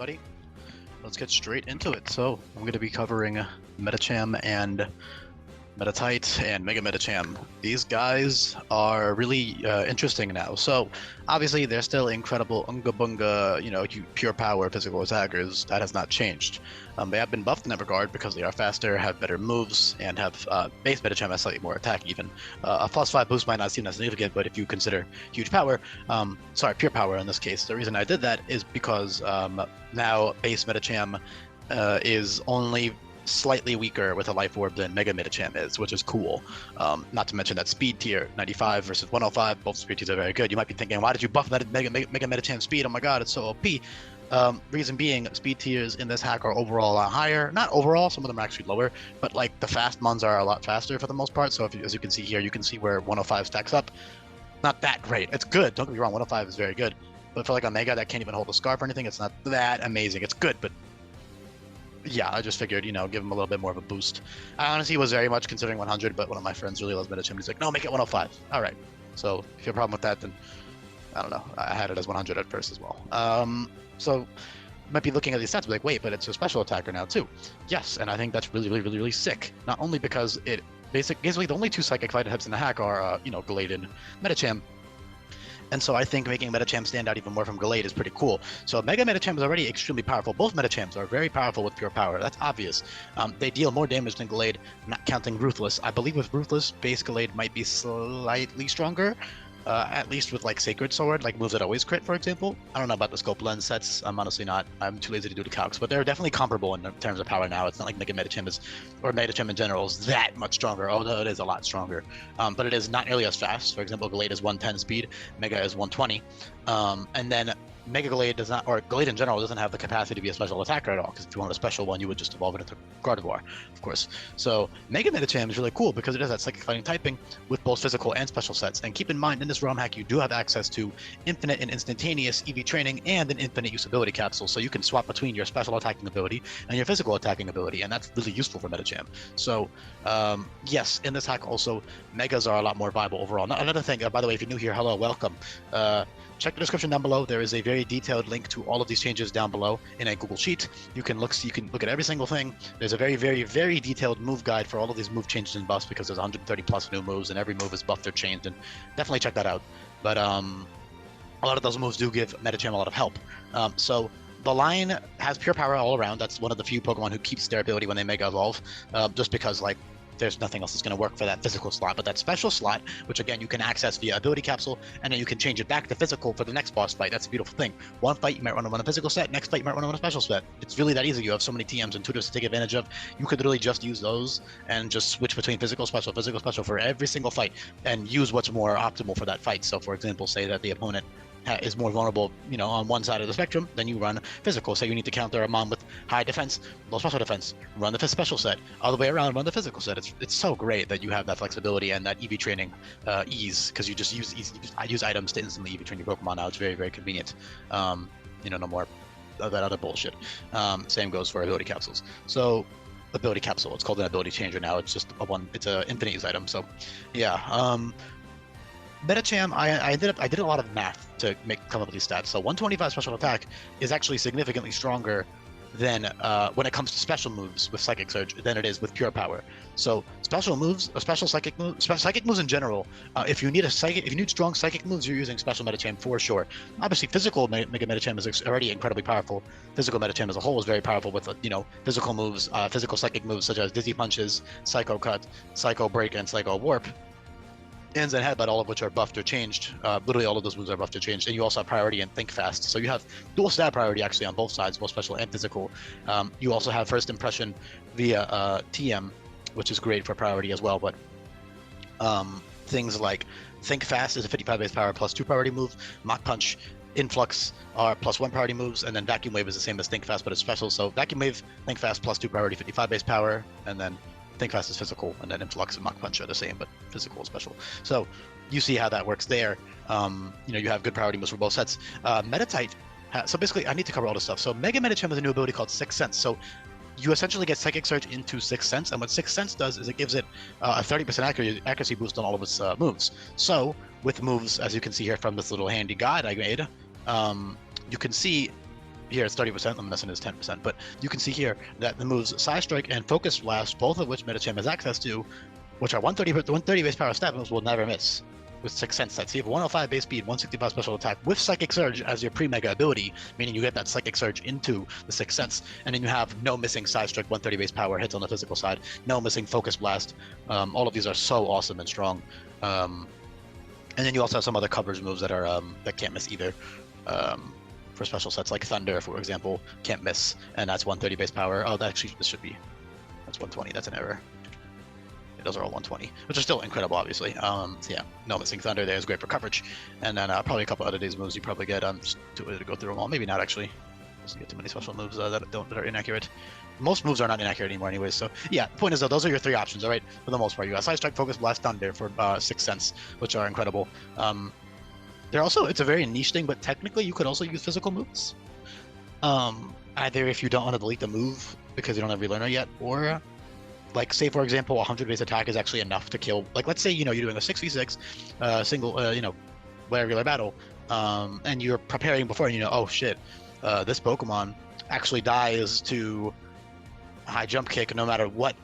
everybody. Let's get straight into it. So I'm going to be covering Medicham and Meditite and Mega Medicham. These guys are really interesting now. So obviously they're still incredible Unga Bunga, pure power physical attackers. That has not changed. They have been buffed in that regard because they are faster, have better moves, and have base Medicham has slightly more attack even. A +5 boost might not seem that significant, but if you consider huge power, pure power in this case, the reason I did that is because now base Medicham is only slightly weaker with a life orb than Mega Medicham is, which is cool. Not to mention that speed tier 95 versus 105, both speed tiers are very good. You might be thinking, why did you buff Mega Medicham speed? Oh my god, it's so OP. Reason being, speed tiers in this hack are overall a lot higher. Not overall, some of them are actually lower, but like the fast ones are a lot faster for the most part. So as you can see here, you can see where 105 stacks up. Not that great. It's good. Don't get me wrong, 105 is very good. But for like a Mega that can't even hold a scarf or anything, it's not that amazing. It's good, but yeah, I just figured, give him a little bit more of a boost. I honestly was very much considering 100, but one of my friends really loves Medicham. He's like, no, make it 105. All right. So if you have a problem with that, then I don't know. I had it as 100 at first as well. So you might be looking at these stats, be like, wait, but it's a special attacker now too. Yes, and I think that's really sick. Not only because it basically the only two psychic fighter types in the hack are, Gallade and Medicham. And so I think making Medicham stand out even more from Gallade is pretty cool. So Mega Medicham is already extremely powerful. Both Medichams are very powerful with pure power. That's obvious. They deal more damage than Gallade, not counting Ruthless. I believe with Ruthless, base Gallade might be slightly stronger. At least with like Sacred Sword, like moves that always crit, for example. I don't know about the scope lens sets. I'm honestly not. I'm too lazy to do the calcs, but they're definitely comparable in terms of power now. It's not like Mega Medicham is, or Medicham in general is that much stronger, although it is a lot stronger. But it is not nearly as fast. For example, Gallade is 110 speed, Mega is 120. And then Mega Gallade does not, or Gallade in general doesn't have the capacity to be a special attacker at all, because if you want a special one, you would just evolve it into Gardevoir, of course. So Mega Medicham is really cool because it has that psychic fighting typing with both physical and special sets. And keep in mind, in this ROM hack, you do have access to infinite and instantaneous EV training and an infinite usability capsule, so you can swap between your special attacking ability and your physical attacking ability, and that's really useful for Medicham. So yes, in this hack also, Megas are a lot more viable overall. Now, another thing, by the way, if you're new here, hello, welcome. Check the description down below. There is a very detailed link to all of these changes down below in a Google Sheet. You can look at every single thing. There's a very detailed move guide for all of these move changes and buffs, because there's 130 plus new moves and every move is buffed or changed, and definitely check that out. But a lot of those moves do give Medicham a lot of help. So the line has pure power all around. That's one of the few Pokemon who keeps their ability when they Mega Evolve, just because like there's nothing else that's going to work for that physical slot. But that special slot, which again you can access via ability capsule, and then you can change it back to physical for the next boss fight. That's a beautiful thing. One fight you might run on a physical set, next fight you might run on a special set. It's really that easy. You have so many TMs and tutors to take advantage of. You could literally just use those and just switch between physical special for every single fight, and use what's more optimal for that fight. So for example, say that the opponent is more vulnerable, on one side of the spectrum, then you run physical. So you need to counter a mom with high defense, low special defense, run the special set. All the way around, run the physical set. It's so great that you have that flexibility and that EV training ease, because you just use items to instantly EV train your Pokemon now. It's very convenient. No more of that other bullshit. Same goes for ability capsules. So ability capsule, it's called an ability changer now. It's just it's a infinite use item. So yeah. Medicham, I did a lot of math to come up with these stats. So 125 special attack is actually significantly stronger than when it comes to special moves with Psychic Surge than it is with pure power. So special moves, psychic moves in general. If you need strong psychic moves, you're using special Medicham for sure. Obviously, physical Mega Medicham is already incredibly powerful. Physical Medicham as a whole is very powerful with physical moves, physical psychic moves such as Dizzy Punches, Psycho Cut, Psycho Break, and Psycho Warp. Ends and Headbutt, all of which are buffed or changed. Literally all of those moves are buffed or changed. And you also have priority and Think Fast. So you have dual stat priority actually on both sides, both special and physical. You also have First Impression via TM, which is great for priority as well. But things like Think Fast is a 55 base power plus 2 priority move. Mach Punch, Influx are +1 priority moves, and then Vacuum Wave is the same as Think Fast, but it's special. So Vacuum Wave, Think Fast +2 priority, 55 base power, and then Think Fast is physical, and then Influx and Mach Punch are the same, but physical and special. So you see how that works there. You have good priority moves for both sets. Meditite, so basically I need to cover all this stuff. So Mega Medicham has a new ability called Sixth Sense. So you essentially get Psychic Surge into Sixth Sense, and what Sixth Sense does is it gives it a 30% accuracy boost on all of its moves. So with moves, as you can see here from this little handy guide I made, you can see here it's 30%, Luminescent is 10%, but you can see here that the moves Psy Strike and Focus Blast, both of which Medicham has access to, which are 130 base power stab moves, will never miss with 6th Sense sets. So you have 105 base speed, 165 special attack with Psychic Surge as your pre-mega ability, meaning you get that Psychic Surge into the 6th Sense, and then you have no missing Psy Strike, 130 base power hits on the physical side, no missing Focus Blast. All of these are so awesome and strong. And then you also have some other coverage moves that are that can't miss either. For special sets like Thunder, for example, can't miss, and that's 130 base power. Oh, that actually this should be, that's 120. That's an error. Yeah, those are all 120, which are still incredible, obviously. So yeah, no missing Thunder there is great for coverage, and then probably a couple other days moves you probably get. Just to go through them all. Maybe not actually. Doesn't get too many special moves that are inaccurate. Most moves are not inaccurate anymore, anyways. So yeah, the point is though, those are your 3 options, all right. For the most part, you got Psy Strike, Focus Blast, Thunder for 6th Sense, which are incredible. They're also, it's a very niche thing, but technically you could also use physical moves. Either if you don't want to delete the move because you don't have Relearner yet, or like say for example, 100 base attack is actually enough to kill. Like let's say you're doing a 6v6 single regular battle, and you're preparing before, and oh shit, this Pokemon actually dies to high jump kick no matter what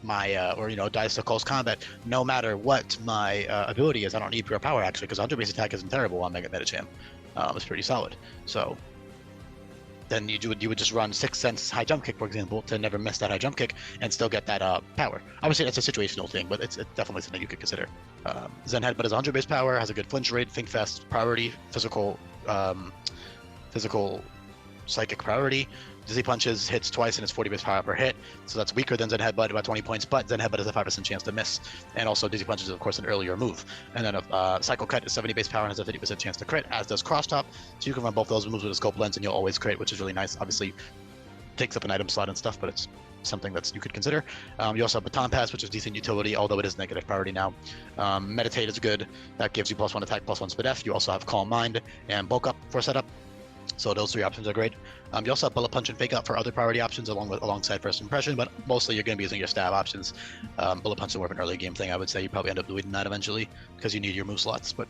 my or dies to close combat no matter what my ability is. I don't need pure power actually, because 100 base attack isn't terrible on Mega Medicham. It's pretty solid. So then you would just run 6th Sense high jump kick, for example, to never miss that high jump kick and still get that power. Obviously that's a situational thing, but it's definitely something you could consider. Zen Headbutt is 100 base power, has a good flinch rate, think fast priority, physical psychic priority. Dizzy Punches hits twice and it's 40 base power per hit, so that's weaker than Zen Headbutt, about 20 points, but Zen Headbutt has a 5% chance to miss. And also Dizzy Punches is of course an earlier move. And then Cycle Cut is 70 base power and has a 50% chance to crit, as does Cross Top. So you can run both those moves with a Scope Lens and you'll always crit, which is really nice. Obviously takes up an item slot and stuff, but it's something that you could consider. You also have Baton Pass, which is decent utility, although it is negative priority now. Meditate is good, that gives you +1 attack, +1 speed F. You also have Calm Mind and Bulk Up for setup. So those 3 options are great. You also have Bullet Punch and Fake Out for other priority options alongside First Impression, but mostly you're going to be using your stab options. Bullet Punch is more of an early game thing, I would say. You probably end up doing that eventually because you need your move slots. But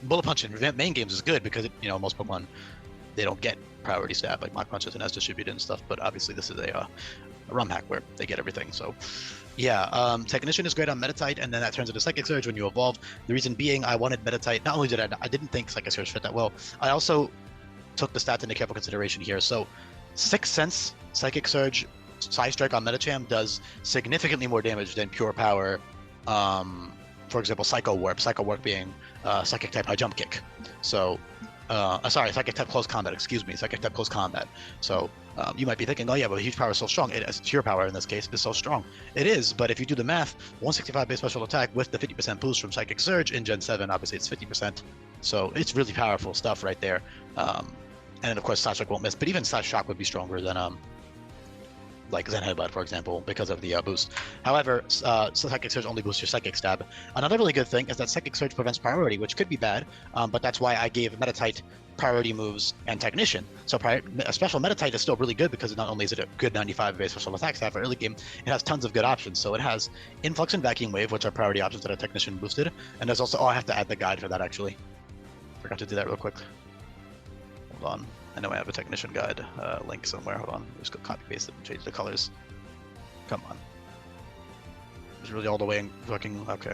Bullet Punch in main games is good because most Pokemon, they don't get priority stab like Mach Punch isn't as distributed and stuff. But obviously this is a ROM hack where they get everything. So yeah, Technician is great on Meditite, and then that turns into Psychic Surge when you evolve. The reason being, I wanted Meditite. Not only did I didn't think Psychic Surge fit that well, I also took the stats into careful consideration here. So 6th Sense Psychic Surge Psy Strike on Medicham does significantly more damage than pure power. For example, Psycho Warp being Psychic type high jump kick. So sorry, Psychic type close combat, excuse me, Psychic type close combat. So you might be thinking, oh yeah, but huge power is so strong. Pure power in this case is so strong. It is, but if you do the math, 165 base special attack with the 50% boost from Psychic Surge in Gen 7, obviously it's 50%. So it's really powerful stuff right there. And then of course Psy Strike won't miss, but even Psy Shock would be stronger than like Zen Headbutt, for example, because of the boost. However, Psychic Surge only boosts your Psychic Stab. Another really good thing is that Psychic Surge prevents priority, which could be bad, but that's why I gave Meditite priority moves and Technician. So Special Meditite is still really good because not only is it a good 95 base special attack stat for early game, it has tons of good options. So it has Influx and Vacuum Wave, which are priority options that are Technician boosted, and there's also, I have to add the guide for that actually. Forgot to do that real quick. Hold on. I know I have a Technician guide link somewhere. Hold on. Just go copy paste it and change the colors. Come on. It's really all the way in fucking. Okay.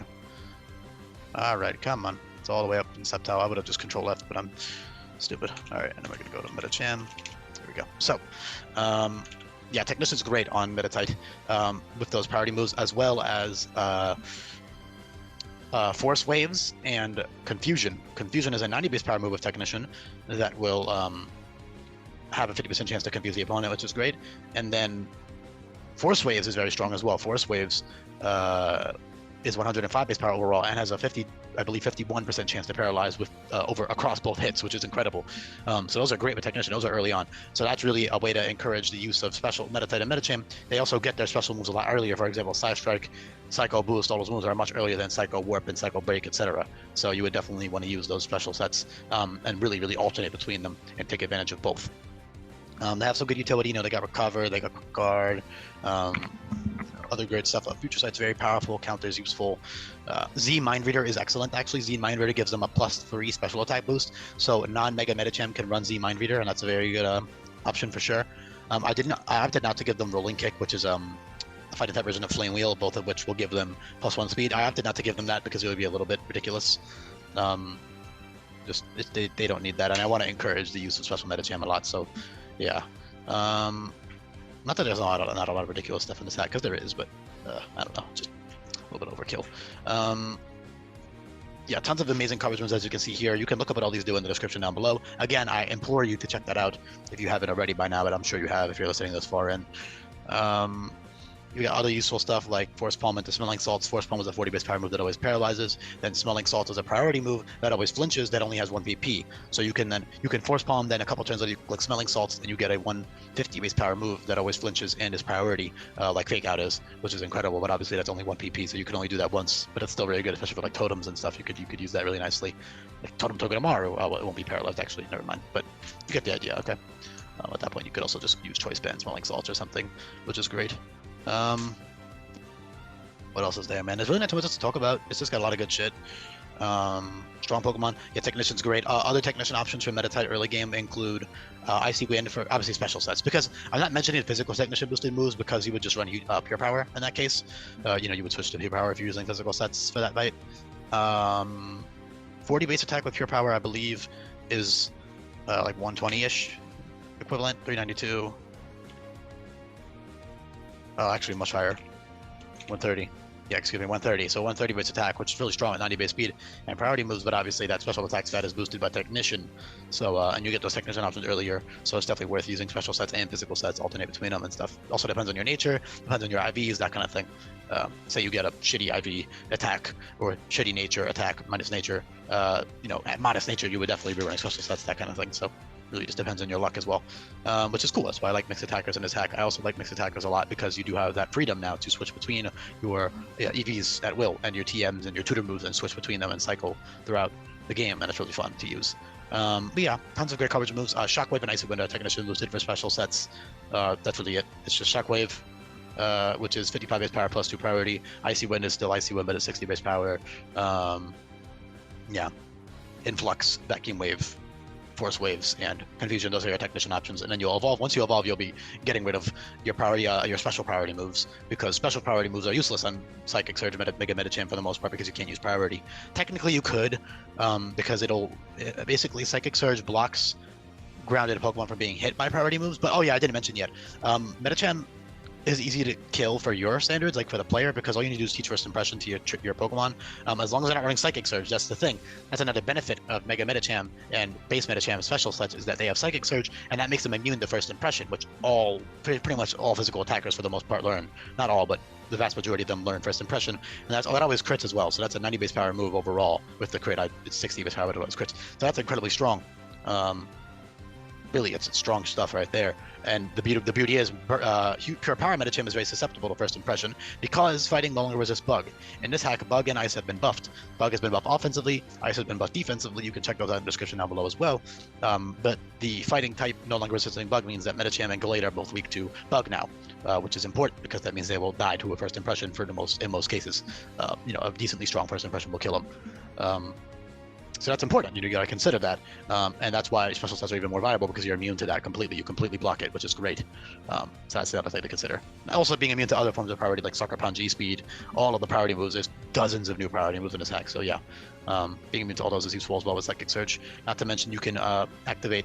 Alright, come on. It's all the way up in Sceptile. I would have just Control Left, but I'm stupid. Alright, and then we're going to go to Medicham. There we go. So, yeah, Technician's great on Meditite with those priority moves, as well as Force Waves and Confusion. Confusion is a 90 base power move with Technician that will have a 50% chance to confuse the opponent, which is great. And then Force Waves is very strong as well. Force Waves is 105 base power overall and has a 51% chance to paralyze with across both hits, which is incredible. So those are great with Technician. Those are early on. So that's really a way to encourage the use of special Meditite and Medicham. They also get their special moves a lot earlier. For example, Psy Strike, Psycho Boost, all those moves are much earlier than Psycho Warp and Psycho Break, etc. So you would definitely want to use those special sets and really alternate between them and take advantage of both. They have some good utility. They got Recover, they got Guard. So other great stuff. Future Sight's very powerful, Counter's useful. Z Mind Reader is excellent. Actually, Z Mind Reader gives them a +3 special attack boost, so non-Mega Medicham can run Z Mind Reader, and that's a very good option for sure. I opted not to give them Rolling Kick, which is a fighting type version of Flame Wheel, both of which will give them +1 speed. I opted not to give them that because it would be a little bit ridiculous. They don't need that, and I want to encourage the use of Special Medicham a lot. So, yeah. Not that there's not a lot of ridiculous stuff in this hack, because there is, but I don't know, just a little bit overkill. Yeah, tons of amazing coverage moves, as you can see here. You can look up what all these do in the description down below. Again, I implore you to check that out if you haven't already by now, but I'm sure you have if you're listening this far in. You got other useful stuff like Force Palm into Smelling Salts. Force Palm is a 40 base power move that always paralyzes. Then Smelling Salt is a priority move that always flinches, that only has 1 VP. So you can Force Palm, then a couple turns later you click Smelling Salts, and you get a 150 base power move that always flinches and is priority, like Fake Out is, which is incredible. But obviously that's only 1 PP, so you can only do that once. But it's still very good, especially for like totems and stuff. You could use that really nicely. Like Totem Togedemaru, well, it won't be paralyzed actually. Never mind. But you get the idea. Okay. At that point, you could also just use Choice Band, Smelling Salts or something, which is great. What else is there, man? There's really not too much else to talk about. It's just got a lot of good shit. Strong Pokemon. Yeah, Technician's great. Other Technician options for Meditite early game include Icy Wind for obviously special sets. Because I'm not mentioning physical Technician boosted moves because you would just run Pure Power in that case. You would switch to Pure Power if you're using physical sets for that fight. 40 base attack with Pure Power, I believe, is like 120-ish equivalent. 392. Actually, much higher. 130. Yeah, excuse me, 130. So 130 base attack, which is really strong at 90 base speed, and priority moves, but obviously that special attack stat is boosted by Technician. So, and you get those Technician options earlier, so it's definitely worth using special sets and physical sets, alternate between them and stuff. Also depends on your nature, depends on your IVs, that kind of thing. Say you get a shitty IV attack or shitty nature attack minus nature, at modest nature, you would definitely be running special sets, that kind of thing. So really just depends on your luck as well, which is cool. That's why I like mixed attackers in this hack. I also like mixed attackers a lot because you do have that freedom now to switch between your EVs at will and your TMs and your tutor moves and switch between them and cycle throughout the game, and it's really fun to use. But yeah, tons of great coverage moves. Shockwave and Icy Wind are Technician boosted for special sets. That's really it. It's just Shockwave, which is 55 base power plus 2 priority. Icy Wind is still Icy Wind, but it's 60 base power. Yeah, Influx, Vacuum Wave, Force Waves, and Confusion. Those are your Technician options, and then you'll evolve. Once you evolve, you'll be getting rid of your priority, your special priority moves, because special priority moves are useless on Psychic Surge, Mega Medicham for the most part, because you can't use priority. Technically, you could, because basically Psychic Surge blocks grounded Pokemon from being hit by priority moves. But oh yeah, I didn't mention yet. Medicham is easy to kill for your standards, like for the player, because all you need to do is teach First Impression to your Pokemon. As long as they're not running Psychic Surge, that's the thing. That's another benefit of Mega Medicham and Base Medicham special sets, is that they have Psychic Surge, and that makes them immune to First Impression, which pretty much all physical attackers for the most part learn. Not all, but the vast majority of them learn First Impression, and that always crits as well. So that's a 90 base power move overall. With the crit, it's 60 base power, but it always crits. So that's incredibly strong. Really, it's strong stuff right there. And the beauty is, Pure Power Medicham is very susceptible to First Impression because fighting no longer resists Bug. In this hack, Bug and Ice have been buffed. Bug has been buffed offensively, Ice has been buffed defensively. You can check those out in the description down below as well. But the fighting type no longer resisting Bug means that Medicham and Gallade are both weak to Bug now, which is important because that means they will die to a First Impression in most cases. A decently strong First Impression will kill them. So that's important. You gotta consider that, and that's why special sets are even more viable, because you're immune to that completely. You completely block it, which is great. So that's the other thing to consider. Also, being immune to other forms of priority like Sucker Punch, E-Speed, all of the priority moves. There's dozens of new priority moves in this hack. So yeah, being immune to all those is useful as well with Psychic Surge. Not to mention you can activate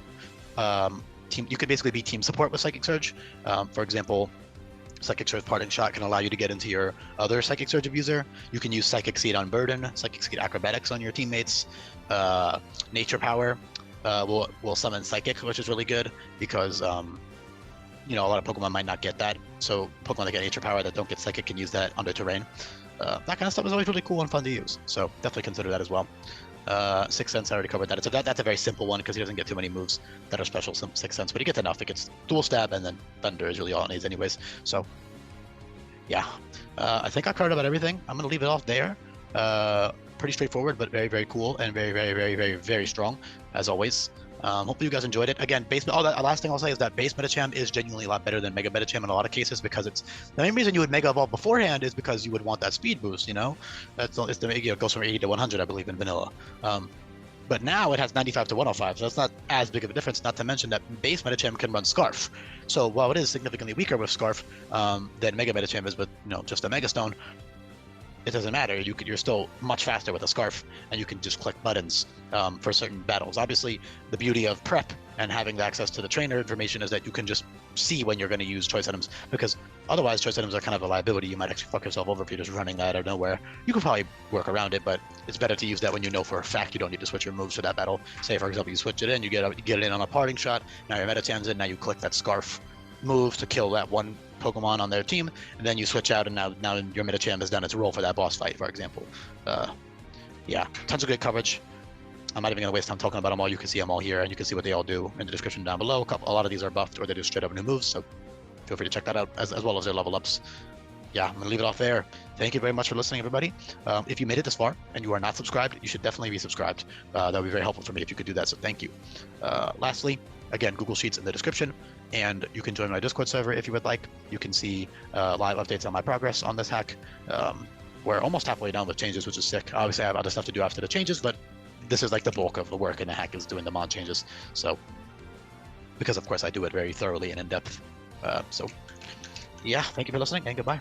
team. You could basically be team support with Psychic Surge. For example, Psychic Surge Parting Shot can allow you to get into your other Psychic Surge abuser. You can use Psychic Seed on Burden, Psychic Seed Acrobatics on your teammates. Nature Power will summon Psychic, which is really good because a lot of Pokemon might not get that. So Pokemon that get Nature Power that don't get Psychic can use that under terrain. That kind of stuff is always really cool and fun to use. So definitely consider that as well. Sixth Sense, I already covered that. So that's a very simple one because he doesn't get too many moves that are special Sixth Sense, but he gets enough. It gets Dual Stab, and then Thunder is really all it needs anyways. So yeah, I think I covered about everything. I'm gonna leave it off there. Pretty straightforward, but very, very cool and very, very, very, very, very strong as always. Hopefully you guys enjoyed it. Again, base. Oh, the last thing I'll say is that base Medicham is genuinely a lot better than Mega Medicham in a lot of cases because it's the main reason you would Mega Evolve beforehand is because you would want that speed boost. It's it goes from 80 to 100, I believe, in vanilla. But now it has 95 to 105, so that's not as big of a difference. Not to mention that base Medicham can run Scarf. So while it is significantly weaker with Scarf than Mega Medicham is with just a Mega Stone, it doesn't matter. You're still much faster with a Scarf, and you can just click buttons for certain battles. Obviously, the beauty of prep and having access to the trainer information is that you can just see when you're going to use choice items, because otherwise choice items are kind of a liability. You might actually fuck yourself over if you're just running that out of nowhere. You can probably work around it, but it's better to use that when you know for a fact you don't need to switch your moves for that battle. Say, for example, you switch it in, you get it in on a parting shot, now your Medicham's in, now you click that Scarf move to kill that one Pokemon on their team, and then you switch out, and now your Medicham has done its role for that boss fight, for example. Yeah, tons of great coverage. I'm not even going to waste time talking about them all. You can see them all here, and you can see what they all do in the description down below. A lot of these are buffed, or they do straight up new moves, so feel free to check that out, as well as their level ups. Yeah, I'm going to leave it off there. Thank you very much for listening, everybody. If you made it this far and you are not subscribed, you should definitely be subscribed. That would be very helpful for me if you could do that, so thank you. Lastly, again, Google Sheets in the description, and you can join my Discord server if you would like. You can see live updates on my progress on this hack. We're almost halfway done with changes, which is sick. Obviously, I have other stuff to do after the changes, but this is like the bulk of the work in the hack is doing the mod changes. So, because of course I do it very thoroughly and in depth. So, yeah, thank you for listening, and goodbye.